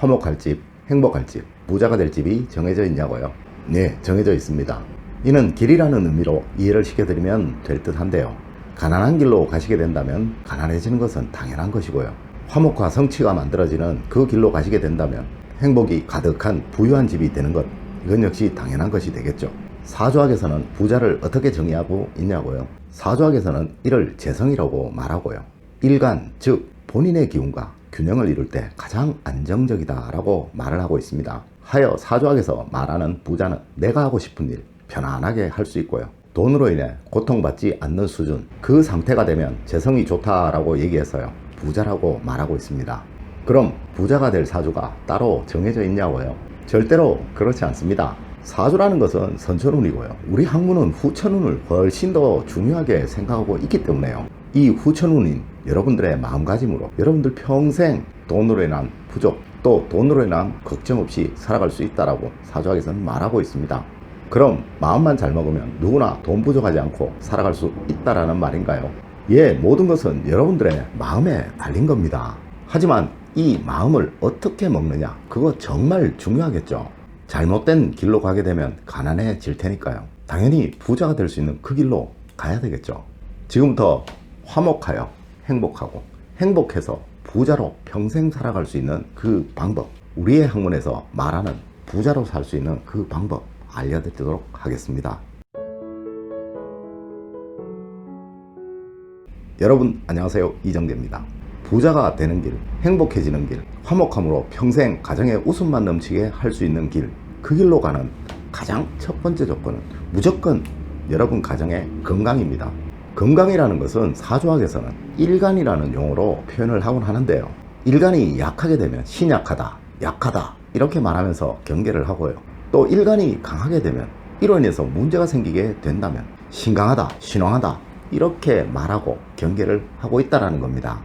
화목할 집, 행복할 집, 부자가 될 집이 정해져 있냐고요? 네, 정해져 있습니다. 이는 길이라는 의미로 이해를 시켜드리면 될 듯한데요. 가난한 길로 가시게 된다면 가난해지는 것은 당연한 것이고요. 화목과 성취가 만들어지는 그 길로 가시게 된다면 행복이 가득한 부유한 집이 되는 것, 이건 역시 당연한 것이 되겠죠. 사주학에서는 부자를 어떻게 정의하고 있냐고요? 사주학에서는 이를 재성이라고 말하고요. 일간, 즉 본인의 기운과 균형을 이룰 때 가장 안정적이다 라고 말을 하고 있습니다. 하여 사주학에서 말하는 부자는 내가 하고 싶은 일 편안하게 할 수 있고요. 돈으로 인해 고통받지 않는 수준, 그 상태가 되면 재성이 좋다라고 얘기해서요, 부자라고 말하고 있습니다. 그럼 부자가 될 사주가 따로 정해져 있냐고요? 절대로 그렇지 않습니다. 사주라는 것은 선천운이고요. 우리 학문은 후천운을 훨씬 더 중요하게 생각하고 있기 때문에요. 이 후천운인 여러분들의 마음가짐으로 여러분들 평생 돈으로 인한 부족, 또 돈으로 인한 걱정 없이 살아갈 수 있다라고 사주학에서는 말하고 있습니다. 그럼 마음만 잘 먹으면 누구나 돈 부족하지 않고 살아갈 수 있다라는 말인가요? 예, 모든 것은 여러분들의 마음에 달린 겁니다. 하지만 이 마음을 어떻게 먹느냐, 그거 정말 중요하겠죠. 잘못된 길로 가게 되면 가난해질 테니까요. 당연히 부자가 될 수 있는 그 길로 가야 되겠죠. 지금부터 화목하여 행복하고 행복해서 부자로 평생 살아갈 수 있는 그 방법, 우리의 학문에서 말하는 부자로 살 수 있는 그 방법 알려드리도록 하겠습니다. 여러분 안녕하세요, 이정재입니다. 부자가 되는 길, 행복해지는 길, 화목함으로 평생 가정에 웃음만 넘치게 할 수 있는 길, 그 길로 가는 가장 첫 번째 조건은 무조건 여러분 가정의 건강입니다. 건강이라는 것은 사주학에서는 일간이라는 용어로 표현을 하곤 하는데요. 일간이 약하게 되면 신약하다, 약하다 이렇게 말하면서 경계를 하고요. 또 일간이 강하게 되면 이로 인해서 문제가 생기게 된다면 신강하다, 신왕하다 이렇게 말하고 경계를 하고 있다는 겁니다.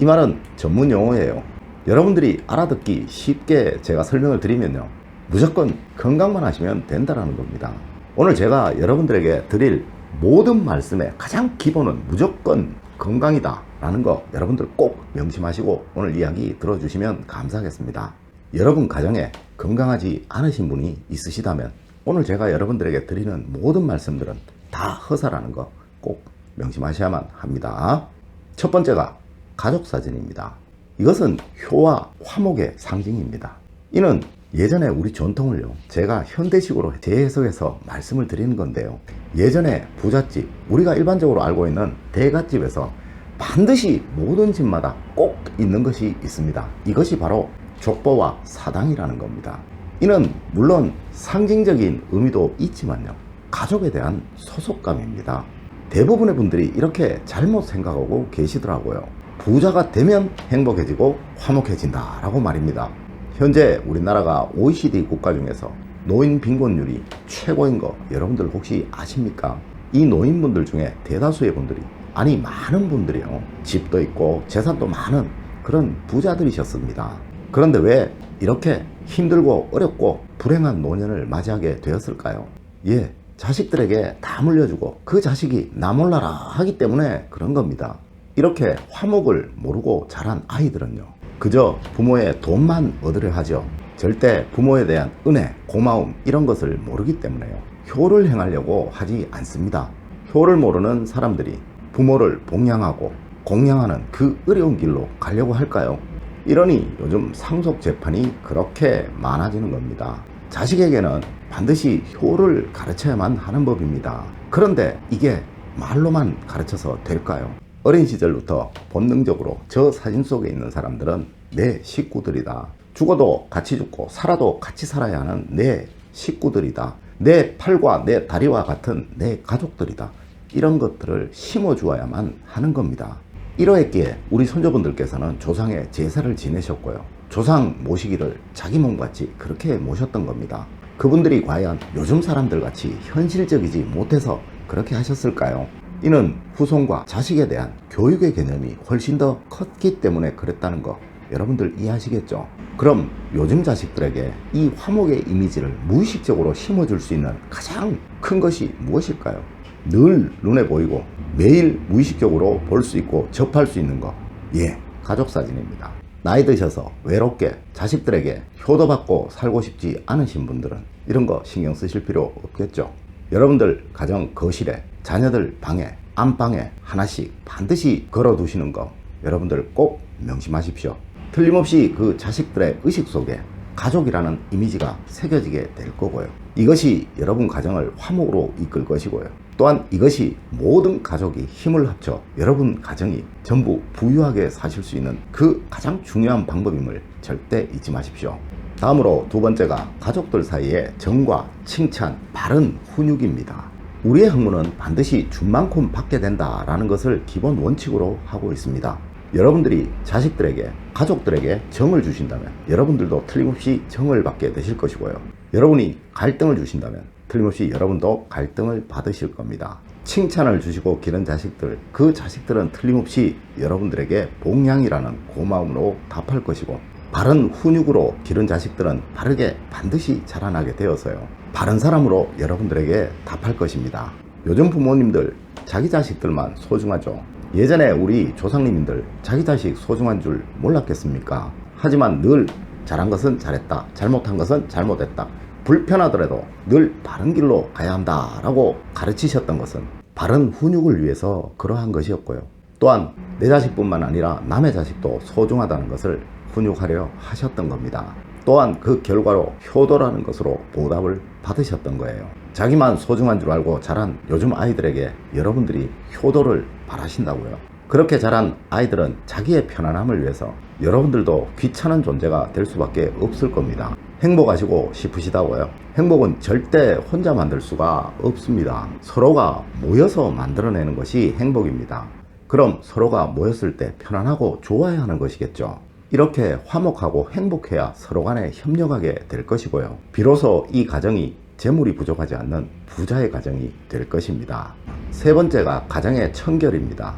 이 말은 전문 용어예요. 여러분들이 알아듣기 쉽게 제가 설명을 드리면요, 무조건 건강만 하시면 된다는 겁니다. 오늘 제가 여러분들에게 드릴 모든 말씀의 가장 기본은 무조건 건강이다 라는 거 여러분들 꼭 명심하시고 오늘 이야기 들어주시면 감사하겠습니다. 여러분 가정에 건강하지 않으신 분이 있으시다면 오늘 제가 여러분들에게 드리는 모든 말씀들은 다 허사라는 거 꼭 명심하셔야만 합니다. 첫 번째가 가족사진입니다. 이것은 효와 화목의 상징입니다. 이는 예전에 우리 전통을요, 제가 현대식으로 재해석해서 말씀을 드리는 건데요. 예전에 부잣집, 우리가 일반적으로 알고 있는 대갓집에서 반드시 모든 집마다 꼭 있는 것이 있습니다. 이것이 바로 족보와 사당이라는 겁니다. 이는 물론 상징적인 의미도 있지만요, 가족에 대한 소속감입니다. 대부분의 분들이 이렇게 잘못 생각하고 계시더라고요. 부자가 되면 행복해지고 화목해진다 라고 말입니다. 현재 우리나라가 OECD 국가 중에서 노인 빈곤율이 최고인 거 여러분들 혹시 아십니까? 이 노인분들 중에 대다수의 분들이, 아니 많은 분들이요, 집도 있고 재산도 많은 그런 부자들이셨습니다. 그런데 왜 이렇게 힘들고 어렵고 불행한 노년을 맞이하게 되었을까요? 예, 자식들에게 다 물려주고 그 자식이 나 몰라라 하기 때문에 그런 겁니다. 이렇게 화목을 모르고 자란 아이들은요, 그저 부모의 돈만 얻으려 하죠. 절대 부모에 대한 은혜, 고마움 이런 것을 모르기 때문에요, 효를 행하려고 하지 않습니다. 효를 모르는 사람들이 부모를 봉양하고 공양하는 그 어려운 길로 가려고 할까요? 이러니 요즘 상속 재판이 그렇게 많아지는 겁니다. 자식에게는 반드시 효를 가르쳐야만 하는 법입니다. 그런데 이게 말로만 가르쳐서 될까요? 어린 시절부터 본능적으로 저 사진 속에 있는 사람들은 내 식구들이다. 죽어도 같이 죽고 살아도 같이 살아야 하는 내 식구들이다. 내 팔과 내 다리와 같은 내 가족들이다. 이런 것들을 심어주어야만 하는 겁니다. 이러했기에 우리 손자분들께서는 조상의 제사를 지내셨고요, 조상 모시기를 자기 몸같이 그렇게 모셨던 겁니다. 그분들이 과연 요즘 사람들같이 현실적이지 못해서 그렇게 하셨을까요? 이는 후손과 자식에 대한 교육의 개념이 훨씬 더 컸기 때문에 그랬다는 거 여러분들 이해하시겠죠? 그럼 요즘 자식들에게 이 화목의 이미지를 무의식적으로 심어줄 수 있는 가장 큰 것이 무엇일까요? 늘 눈에 보이고 매일 무의식적으로 볼 수 있고 접할 수 있는 거, 예, 가족사진입니다. 나이 드셔서 외롭게 자식들에게 효도받고 살고 싶지 않으신 분들은 이런 거 신경 쓰실 필요 없겠죠. 여러분들 가정 거실에, 자녀들 방에, 안방에 하나씩 반드시 걸어 두시는 거 여러분들 꼭 명심하십시오. 틀림없이 그 자식들의 의식 속에 가족이라는 이미지가 새겨지게 될 거고요. 이것이 여러분 가정을 화목으로 이끌 것이고요. 또한 이것이 모든 가족이 힘을 합쳐 여러분 가정이 전부 부유하게 사실 수 있는 그 가장 중요한 방법임을 절대 잊지 마십시오. 다음으로 두 번째가 가족들 사이의 정과 칭찬, 바른 훈육입니다. 우리의 학문은 반드시 준 만큼 받게 된다라는 것을 기본 원칙으로 하고 있습니다. 여러분들이 자식들에게, 가족들에게 정을 주신다면 여러분들도 틀림없이 정을 받게 되실 것이고요. 여러분이 갈등을 주신다면 틀림없이 여러분도 갈등을 받으실 겁니다. 칭찬을 주시고 기른 자식들, 그 자식들은 틀림없이 여러분들에게 복양이라는 고마움으로 답할 것이고, 바른 훈육으로 기른 자식들은 바르게 반드시 자라나게 되어서요, 바른 사람으로 여러분들에게 답할 것입니다. 요즘 부모님들 자기 자식들만 소중하죠. 예전에 우리 조상님들 자기 자식 소중한 줄 몰랐겠습니까? 하지만 늘 잘한 것은 잘했다, 잘못한 것은 잘못했다, 불편하더라도 늘 바른 길로 가야 한다라고 가르치셨던 것은 바른 훈육을 위해서 그러한 것이었고요. 또한 내 자식뿐만 아니라 남의 자식도 소중하다는 것을 훈육하려 하셨던 겁니다. 또한 그 결과로 효도라는 것으로 보답을 받으셨던 거예요. 자기만 소중한 줄 알고 자란 요즘 아이들에게 여러분들이 효도를 바라신다고요. 그렇게 자란 아이들은 자기의 편안함을 위해서 여러분들도 귀찮은 존재가 될 수밖에 없을 겁니다. 행복하시고 싶으시다고요? 행복은 절대 혼자 만들 수가 없습니다. 서로가 모여서 만들어내는 것이 행복입니다. 그럼 서로가 모였을 때 편안하고 좋아야 하는 것이겠죠. 이렇게 화목하고 행복해야 서로 간에 협력하게 될 것이고요. 비로소 이 가정이 재물이 부족하지 않는 부자의 가정이 될 것입니다. 세 번째가 가정의 청결입니다.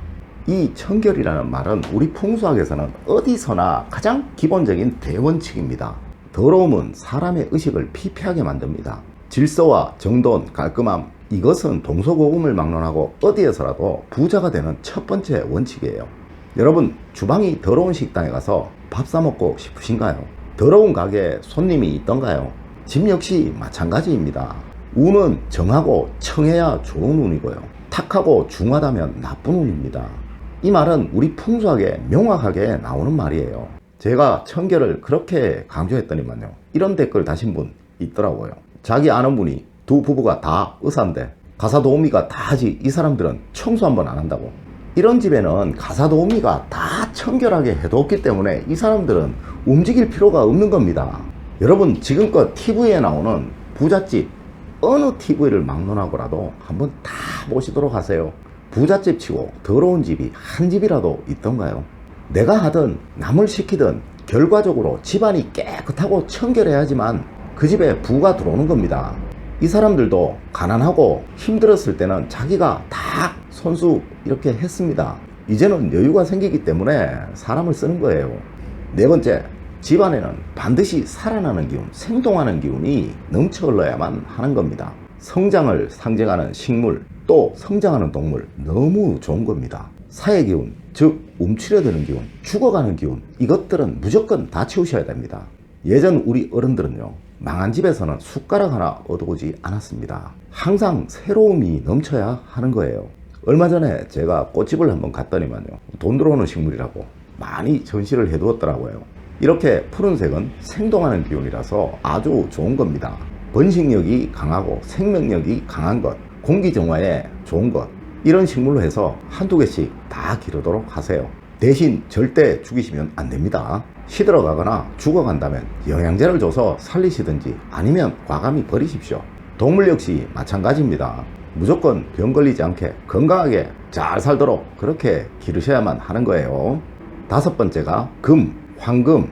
이 청결이라는 말은 우리 풍수학에서는 어디서나 가장 기본적인 대원칙입니다. 더러움은 사람의 의식을 피폐하게 만듭니다. 질서와 정돈, 깔끔함, 이것은 동서고금을 막론하고 어디에서라도 부자가 되는 첫 번째 원칙이에요. 여러분, 주방이 더러운 식당에 가서 밥 사 먹고 싶으신가요? 더러운 가게에 손님이 있던가요? 집 역시 마찬가지입니다. 운은 정하고 청해야 좋은 운이고요, 탁하고 중하다면 나쁜 운입니다. 이 말은 우리 풍수학에 명확하게 나오는 말이에요. 제가 청결을 그렇게 강조했더니만요, 이런 댓글 다신 분 있더라고요. 자기 아는 분이 두 부부가 다 의사인데 가사도우미가 다 하지 이 사람들은 청소 한번 안 한다고. 이런 집에는 가사도우미가 다 청결하게 해뒀기 때문에 이 사람들은 움직일 필요가 없는 겁니다. 여러분, 지금껏 TV에 나오는 부잣집 어느 TV를 막론하고라도 한번 다 보시도록 하세요. 부잣집 치고 더러운 집이 한 집이라도 있던가요? 내가 하든 남을 시키든 결과적으로 집안이 깨끗하고 청결해야지만 그 집에 부가 들어오는 겁니다. 이 사람들도 가난하고 힘들었을 때는 자기가 다 손수 이렇게 했습니다. 이제는 여유가 생기기 때문에 사람을 쓰는 거예요. 네 번째, 집안에는 반드시 살아나는 기운, 생동하는 기운이 넘쳐 흘러야만 하는 겁니다. 성장을 상징하는 식물, 또 성장하는 동물, 너무 좋은 겁니다. 사의 기운, 즉 움츠려드는 기운, 죽어가는 기운, 이것들은 무조건 다 치우셔야 됩니다. 예전 우리 어른들은요, 망한 집에서는 숟가락 하나 얻어오지 않았습니다. 항상 새로움이 넘쳐야 하는 거예요. 얼마 전에 제가 꽃집을 한번 갔더니만요, 돈 들어오는 식물이라고 많이 전시를 해두었더라고요. 이렇게 푸른색은 생동하는 기운이라서 아주 좋은 겁니다. 번식력이 강하고 생명력이 강한 것, 공기 정화에 좋은 것, 이런 식물로 해서 한두 개씩 다 기르도록 하세요. 대신 절대 죽이시면 안 됩니다. 시들어가거나 죽어간다면 영양제를 줘서 살리시든지 아니면 과감히 버리십시오. 동물 역시 마찬가지입니다. 무조건 병 걸리지 않게 건강하게 잘 살도록 그렇게 기르셔야만 하는 거예요. 다섯 번째가 금, 황금,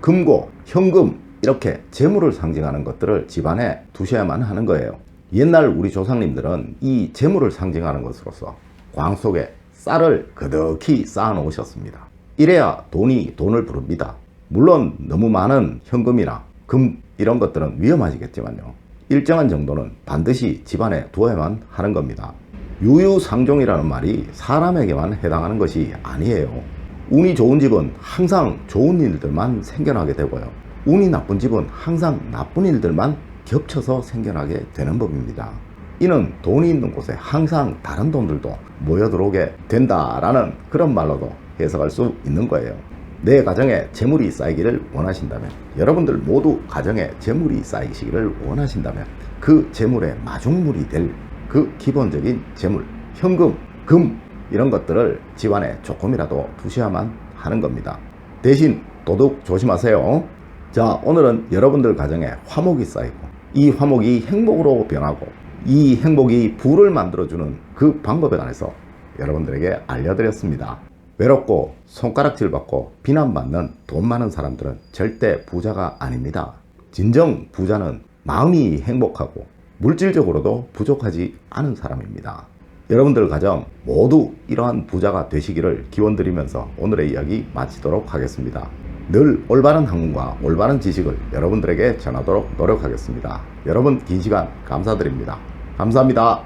금고, 현금, 이렇게 재물을 상징하는 것들을 집안에 두셔야만 하는 거예요. 옛날 우리 조상님들은 이 재물을 상징하는 것으로서 광 속에 쌀을 그득히 쌓아 놓으셨습니다. 이래야 돈이 돈을 부릅니다. 물론 너무 많은 현금이나 금 이런 것들은 위험하시겠지만요, 일정한 정도는 반드시 집안에 두어야만 하는 겁니다. 유유상종이라는 말이 사람에게만 해당하는 것이 아니에요. 운이 좋은 집은 항상 좋은 일들만 생겨나게 되고요. 운이 나쁜 집은 항상 나쁜 일들만 겹쳐서 생겨나게 되는 법입니다. 이는 돈이 있는 곳에 항상 다른 돈들도 모여들어오게 된다라는 그런 말로도 해석할 수 있는 거예요. 내 가정에 재물이 쌓이기를 원하신다면, 여러분들 모두 가정에 재물이 쌓이시기를 원하신다면 그 재물의 마중물이 될 그 기본적인 재물, 현금, 금 이런 것들을 집안에 조금이라도 두셔야만 하는 겁니다. 대신 도둑 조심하세요. 자, 오늘은 여러분들 가정에 화목이 쌓이고 이 화목이 행복으로 변하고 이 행복이 부를 만들어주는 그 방법에 관해서 여러분들에게 알려드렸습니다. 외롭고 손가락질 받고 비난받는 돈 많은 사람들은 절대 부자가 아닙니다. 진정 부자는 마음이 행복하고 물질적으로도 부족하지 않은 사람입니다. 여러분들 가정 모두 이러한 부자가 되시기를 기원드리면서 오늘의 이야기 마치도록 하겠습니다. 늘 올바른 학문과 올바른 지식을 여러분들에게 전하도록 노력하겠습니다. 여러분 긴 시간 감사드립니다. 감사합니다.